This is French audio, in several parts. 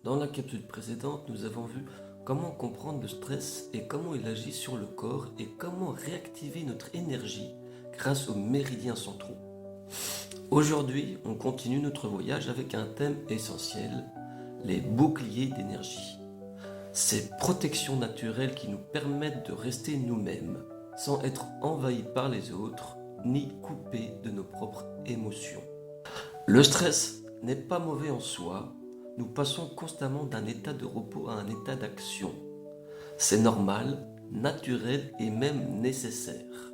Dans la capsule précédente, nous avons vu comment comprendre le stress et comment il agit sur le corps et comment réactiver notre énergie grâce aux méridiens centraux. Aujourd'hui, on continue notre voyage avec un thème essentiel, les boucliers d'énergie. Ces protections naturelles qui nous permettent de rester nous-mêmes sans être envahis par les autres ni coupés de nos propres émotions. Le stress n'est pas mauvais en soi, nous passons constamment d'un état de repos à un état d'action. C'est normal, naturel et même nécessaire.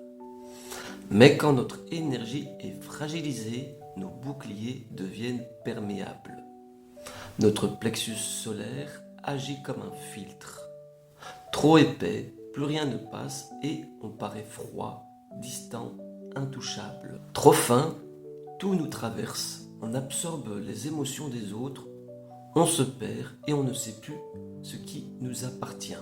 Mais quand notre énergie est fragilisée, nos boucliers deviennent perméables. Notre plexus solaire agit comme un filtre. Trop épais, plus rien ne passe et on paraît froid, distant, intouchable. Trop fin, tout nous traverse, on absorbe les émotions des autres, on se perd et on ne sait plus ce qui nous appartient.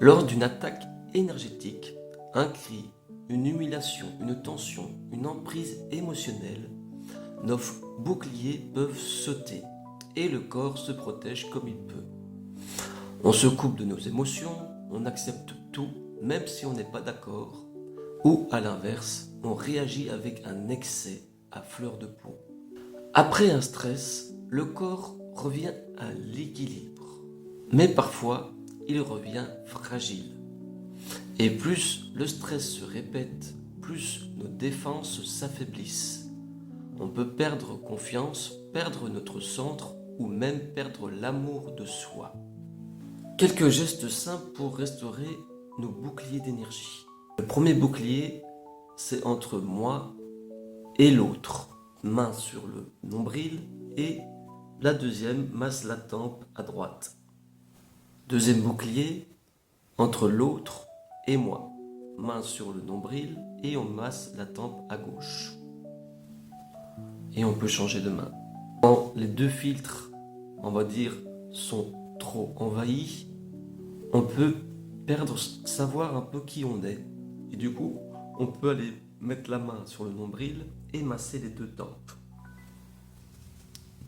Lors d'une attaque énergétique, un cri, une humiliation, une tension, une emprise émotionnelle, nos boucliers peuvent sauter et le corps se protège comme il peut. On se coupe de nos émotions, on accepte tout, même si on n'est pas d'accord, ou à l'inverse, on réagit avec un excès à fleur de peau. Après un stress, le corps revient à l'équilibre, mais parfois il revient fragile. Et plus le stress se répète, plus nos défenses s'affaiblissent. On peut perdre confiance, perdre notre centre ou même perdre l'amour de soi. Quelques gestes simples pour restaurer nos boucliers d'énergie. Le premier bouclier, c'est entre moi et l'autre. Main sur le nombril et la deuxième masse la tempe à droite. Deuxième bouclier, entre l'autre et moi. Main sur le nombril et on masse la tempe à gauche. Et on peut changer de main. Quand les deux filtres, on va dire, sont trop envahis, on peut perdre, savoir un peu qui on est. Et du coup, on peut aller mettre la main sur le nombril et masser les deux tempes.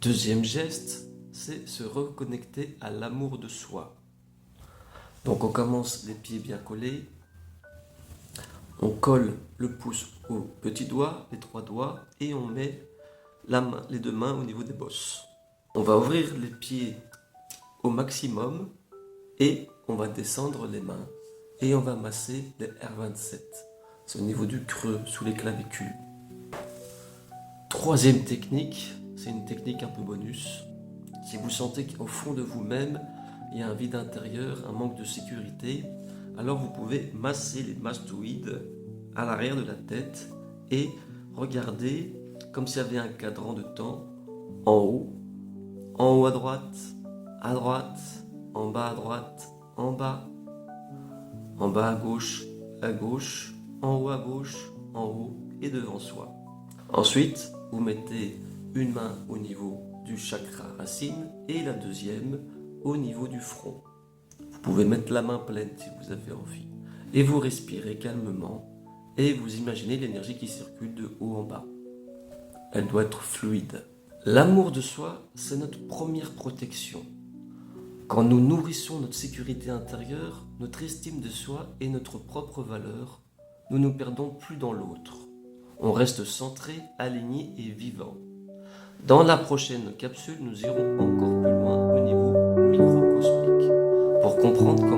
Deuxième geste, c'est se reconnecter à l'amour de soi. Donc on commence les pieds bien collés, on colle le pouce au petit doigt, les trois doigts, et on met les deux mains au niveau des bosses. On va ouvrir les pieds au maximum et on va descendre les mains et on va masser les R27. C'est au niveau du creux, sous les clavicules. Troisième technique, c'est une technique un peu bonus. Si vous sentez qu'au fond de vous-même, il y a un vide intérieur, un manque de sécurité, alors vous pouvez masser les mastoïdes à l'arrière de la tête et regarder comme s'il y avait un cadran de temps en haut à droite, en bas à droite, en bas à gauche, en haut à gauche, en haut et devant soi. Ensuite, vous mettez une main au niveau du chakra racine et la deuxième au niveau du front. Vous pouvez mettre la main pleine si vous avez envie. Et vous respirez calmement et vous imaginez l'énergie qui circule de haut en bas. Elle doit être fluide. L'amour de soi, c'est notre première protection. Quand nous nourrissons notre sécurité intérieure, notre estime de soi et notre propre valeur, nous ne nous perdons plus dans l'autre. On reste centré, aligné et vivant. Dans la prochaine capsule, nous irons encore plus loin au niveau microcosmique pour comprendre